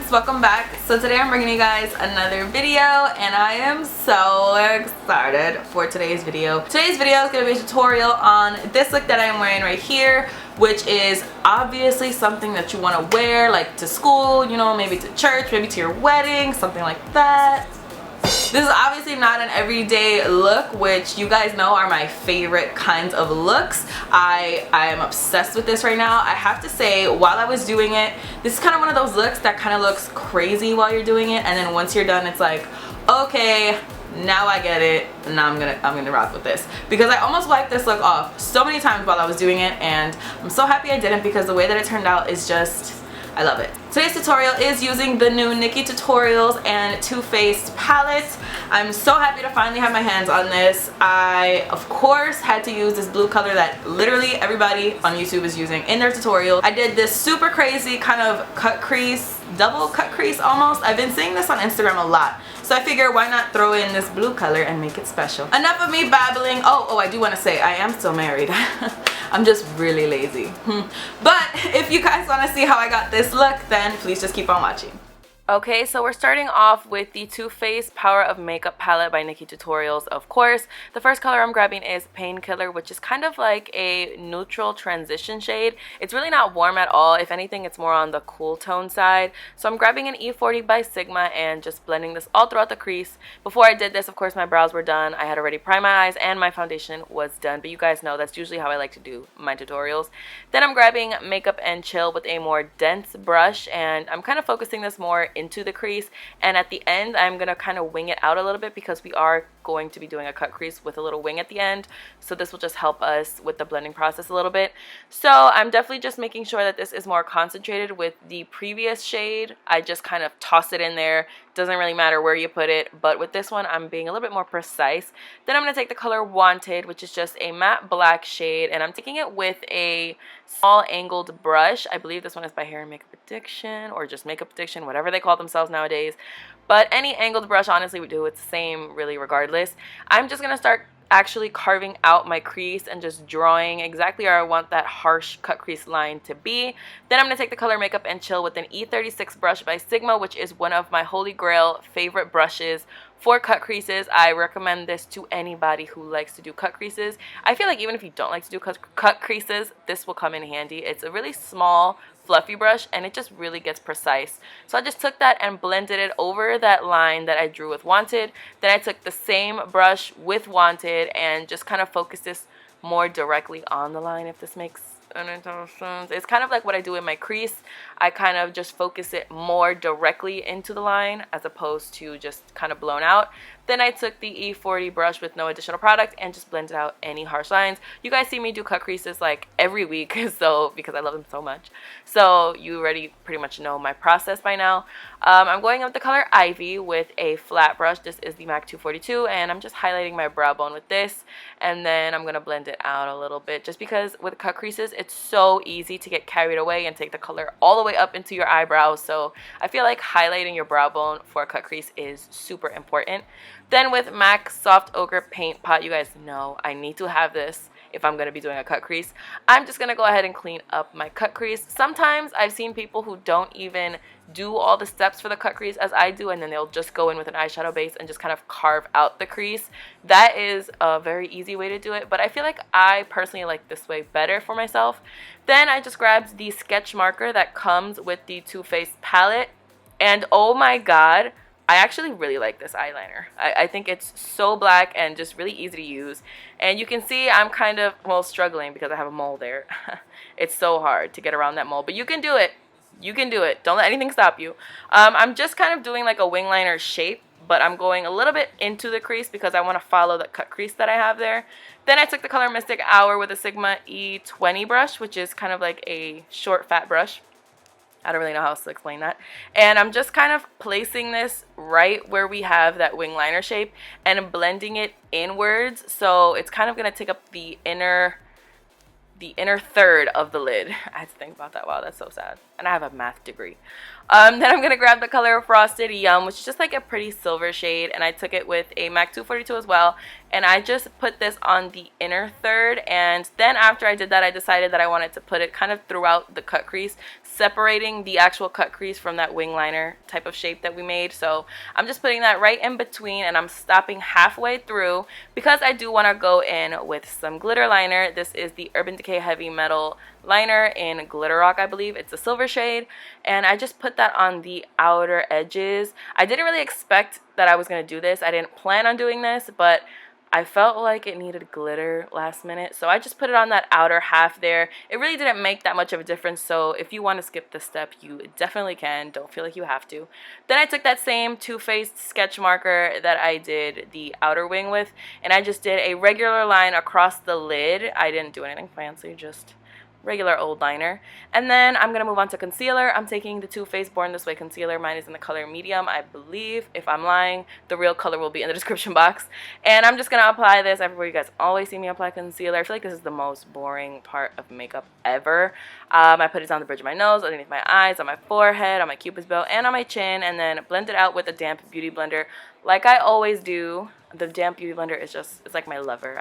loves, welcome back. So today I'm bringing you guys another video and I am so excited for today's video. Today's video is going to be a tutorial on this look that I'm wearing right here, which is obviously something that you want to wear like to school, you know, maybe to church, maybe to your wedding, something like that. This is obviously not an everyday look, which you guys know are my favorite kinds of looks. I am obsessed with this right now. I have to say, while I was doing it, this is kind of one of those looks that kind of looks crazy while you're doing it, and then once you're done, it's like, okay, now I get it. Now I'm gonna rock with this, because I almost wiped this look off so many times while I was doing it, and I'm so happy I didn't, because the way that it turned out is just, I love it. Today's tutorial is using the new Nikkie Tutorials and Too Faced palette. I'm so happy to finally have my hands on this. I, of course, had to use this blue color that literally everybody on YouTube is using in their tutorial. I did this super crazy kind of cut crease, double cut crease almost. I've been seeing this on Instagram a lot. So I figure, why not throw in this blue color and make it special. Enough of me babbling. Oh, I do want to say I am still married. I'm just really lazy. But if you guys want to see how I got this look, then please just keep on watching. Okay, so we're starting off with the Too Faced Power of Makeup palette by Nikkie Tutorials, of course. The first color I'm grabbing is Painkiller, which is kind of like a neutral transition shade. It's really not warm at all. If anything, it's more on the cool tone side. So I'm grabbing an E40 by Sigma and just blending this all throughout the crease. Before I did this, of course, my brows were done. I had already primed my eyes and my foundation was done. But you guys know that's usually how I like to do my tutorials. Then I'm grabbing Makeup and Chill with a more dense brush, and I'm kind of focusing this more into the crease, and at the end I'm gonna kind of wing it out a little bit, because we are going to be doing a cut crease with a little wing at the end, so this will just help us with the blending process a little bit. So I'm definitely just making sure that this is more concentrated. With the previous shade, I just kind of toss it in there. Doesn't really matter where you put it, but with this one I'm being a little bit more precise. Then I'm going to take the color Wanted, which is just a matte black shade, and I'm taking it with a small angled brush. I believe this one is by Hair and Makeup Addiction, or just Makeup Addiction, whatever they call themselves nowadays. But any angled brush, honestly, would do. It's the same really regardless. I'm just going to start actually carving out my crease and just drawing exactly where I want that harsh cut crease line to be. Then I'm going to take the color Makeup and Chill with an E36 brush by Sigma, which is one of my holy grail favorite brushes for cut creases. I recommend this to anybody who likes to do cut creases. I feel like even if you don't like to do cut creases, this will come in handy. It's a really small, fluffy brush, and it just really gets precise. So I just took that and blended it over that line that I drew with Wanted. Then I took the same brush with Wanted and just kind of focused this more directly on the line, if this makes any sense. It's kind of like what I do in my crease. I kind of just focus it more directly into the line as opposed to just kind of blown out. Then I took the E40 brush with no additional product and just blended out any harsh lines. You guys see me do cut creases like every week, so because I love them so much. So you already pretty much know my process by now. I'm going up the color Ivy with a flat brush. This is the MAC 242, and I'm just highlighting my brow bone with this. And then I'm going to blend it out a little bit, just because with cut creases, it's so easy to get carried away and take the color all the way up into your eyebrows. So I feel like highlighting your brow bone for a cut crease is super important. Then with MAC Soft Ochre Paint Pot, you guys know I need to have this if I'm going to be doing a cut crease. I'm just going to go ahead and clean up my cut crease. Sometimes I've seen people who don't even do all the steps for the cut crease as I do, and then they'll just go in with an eyeshadow base and just kind of carve out the crease. That is a very easy way to do it, but I feel like I personally like this way better for myself. Then I just grabbed the sketch marker that comes with the Too Faced palette, and oh my god, I actually really like this eyeliner. I think it's so black and just really easy to use. And you can see I'm kind of, well, struggling because I have a mole there. It's so hard to get around that mole, but you can do it. You can do it. Don't let anything stop you. I'm just kind of doing like a wing liner shape, but I'm going a little bit into the crease because I want to follow the cut crease that I have there. Then I took the color Mystic Hour with a Sigma E20 brush, which is kind of like a short, fat brush. I don't really know how else to explain that. And I'm just kind of placing this right where we have that wing liner shape and blending it inwards. So it's kind of going to take up the inner third of the lid. I had to think about that. Wow, that's so sad. And I have a math degree. Then I'm going to grab the color Frosted Yum, which is just like a pretty silver shade. And I took it with a MAC 242 as well. and I just put this on the inner third, and then after I did that, I decided that I wanted to put it kind of throughout the cut crease, separating the actual cut crease from that wing liner type of shape that we made. So I'm just putting that right in between, and I'm stopping halfway through because I do want to go in with some glitter liner. This is the Urban Decay Heavy Metal liner in Glitter Rock, I believe. It's a silver shade, and I just put that on the outer edges. I didn't really expect that I was going to do this. I didn't plan on doing this, but I felt like it needed glitter last minute, so I just put it on that outer half there. It really didn't make that much of a difference, so if you want to skip this step, you definitely can. Don't feel like you have to. Then I took that same Too Faced sketch marker that I did the outer wing with, and I just did a regular line across the lid. I didn't do anything fancy, just regular old liner. And then I'm going to move on to concealer. I'm taking the Too Faced Born This Way concealer. Mine is in the color medium, I believe. If I'm lying, the real color will be in the description box. And I'm just going to apply this everywhere. You guys always see me apply concealer. I feel like this is the most boring part of makeup ever. I put it on the bridge of my nose, underneath my eyes, on my forehead, on my cupid's bow, and on my chin, and then blend it out with a damp beauty blender like I always do. The damp beauty blender is just, it's like my lover.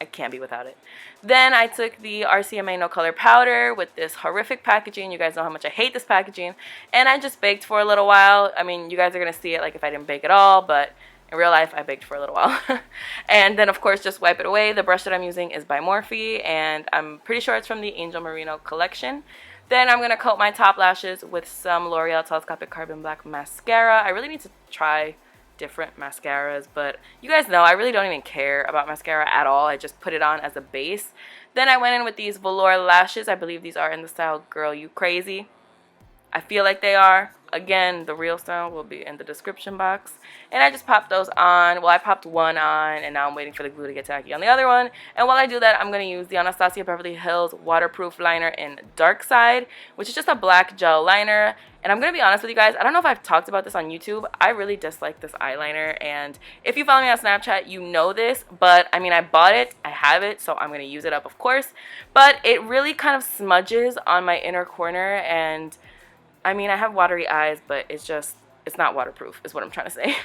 I can't be without it. Then I took the RCMA No Color Powder with this horrific packaging. You guys know how much I hate this packaging. And I just baked for a little while. I mean, you guys are going to see it like if I didn't bake at all, but in real life, I baked for a little while. And then, of course, just wipe it away. The brush that I'm using is by Morphe, and I'm pretty sure it's from the Angel Merino collection. Then I'm going to coat my top lashes with some L'Oreal Telescopic Carbon Black Mascara. I really need to try different mascaras, but you guys know I really don't even care about mascara at all. I just put it on as a base. Then I went in with these Velour lashes. I believe these are in the style Girl You Crazy. I feel like they are. Again, the real style will be in the description box. And I just popped those on. Well, I popped one on, and now I'm waiting for the glue to get tacky on the other one. And while I do that, I'm going to use the Anastasia Beverly Hills Waterproof Liner in Darkside, which is just a black gel liner. And I'm going to be honest with you guys, I don't know if I've talked about this on YouTube. I really dislike this eyeliner, and if you follow me on Snapchat, you know this, but I mean, I bought it, I have it, so I'm going to use it up, of course. But it really kind of smudges on my inner corner, and I mean, I have watery eyes, but it's not waterproof is what I'm trying to say.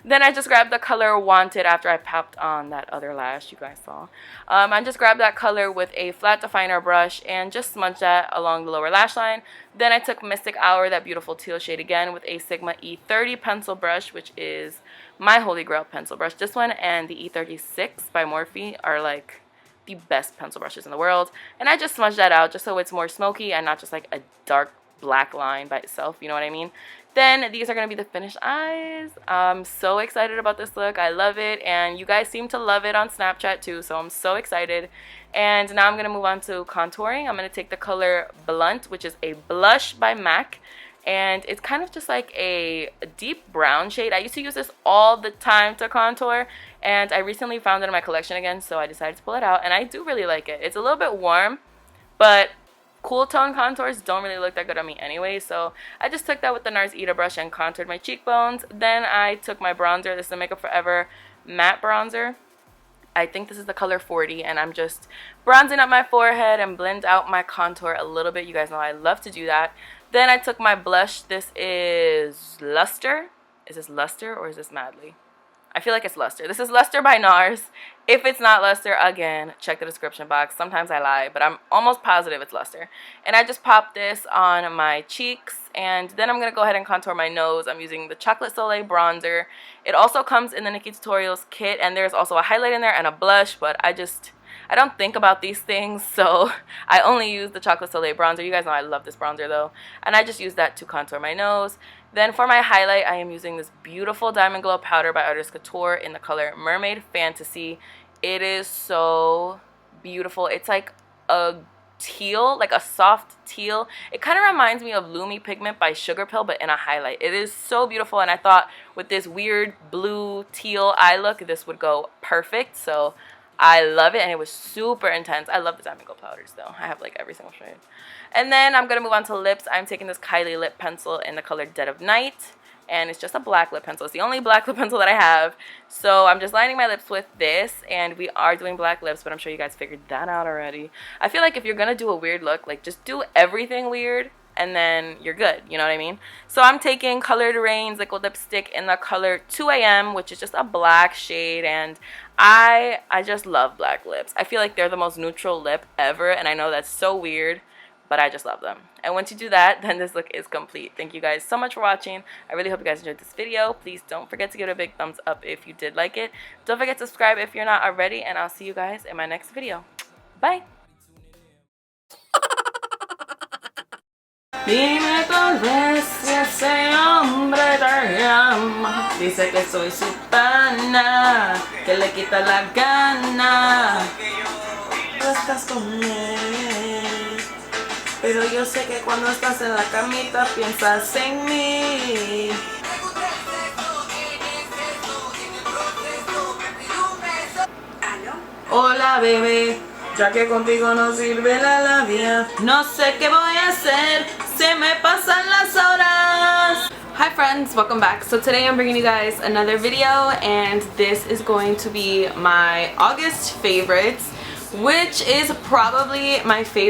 Then I just grabbed the color Wanted after I popped on that other lash you guys saw. I just grabbed that color with a flat definer brush and just smudged that along the lower lash line. Then I took Mystic Hour, that beautiful teal shade again, with a Sigma E30 pencil brush, which is my holy grail pencil brush. This one and the E36 by Morphe are like the best pencil brushes in the world. And I just smudged that out just so it's more smoky and not just like a dark black line by itself, you know what I mean? Then these are going to be the finished eyes. I'm so excited about this look. I love it, and you guys seem to love it on Snapchat too, so I'm so excited. And now I'm going to move on to contouring. I'm going to take the color Blunt, which is a blush by MAC, and it's kind of just like a deep brown shade. I used to use this all the time to contour, and I recently found it in my collection again, so I decided to pull it out, and I do really like it. It's a little bit warm, but cool tone contours don't really look that good on me anyway, so I just took that with the Nars Eater brush and contoured my cheekbones. Then I took my bronzer. This is the Makeup Forever matte bronzer. I think this is the color 40, and I'm just bronzing up my forehead and blend out my contour a little bit. You guys know I love to do that. Then I took my blush. This is Luster. Is this Luster or is this Madly? I feel like it's Luster. This is Luster by Nars. If it's not Luster, again, check the description box. Sometimes I lie, but I'm almost positive it's Luster. And I just popped this on my cheeks, and then I'm going to go ahead and contour my nose. I'm using the Chocolate Soleil bronzer. It also comes in the Nikkie Tutorials kit, and there's also a highlight in there and a blush, but I don't think about these things, so I only use the Chocolate Soleil bronzer. You guys know I love this bronzer though, and I just use that to contour my nose. Then for my highlight, I am using this beautiful Diamond Glow powder by Artist Couture in the color Mermaid Fantasy. It is so beautiful. It's like a teal, like a soft teal. It kind of reminds me of Lumi Pigment by Sugar Pill, but in a highlight. It is so beautiful, and I thought with this weird blue teal eye look, this would go perfect, so I love it, and it was super intense. I love the Diamond Glow powders though. I have like every single shade. And then I'm going to move on to lips. I'm taking this Kylie lip pencil in the color Dead of Night, and it's just a black lip pencil. It's the only black lip pencil that I have. So I'm just lining my lips with this, and we are doing black lips, but I'm sure you guys figured that out already. I feel like if you're going to do a weird look, like just do everything weird, and then you're good, you know what I mean? So I'm taking Colored Rain's liquid lipstick in the color 2 AM, which is just a black shade, and I just love black lips. I feel like they're the most neutral lip ever, and I know that's so weird, but I just love them. And once you do that, then this look is complete. Thank you guys so much for watching. I really hope you guys enjoyed this video. Please don't forget to give it a big thumbs up if you did like it. Don't forget to subscribe if you're not already, and I'll see you guys in my next video. Bye! Dime tal vez si ese hombre te llama. Dice que soy su pana, que le quita la gana. Tú estás con él, pero yo sé que cuando estás en la camita piensas en mí. Hola bebé, ya que contigo no sirve la labia, no sé qué voy a hacer, se me pasan las horas. Hi friends, welcome back. So today I'm bringing you guys another video, and this is going to be my August favorites, which is probably my favorite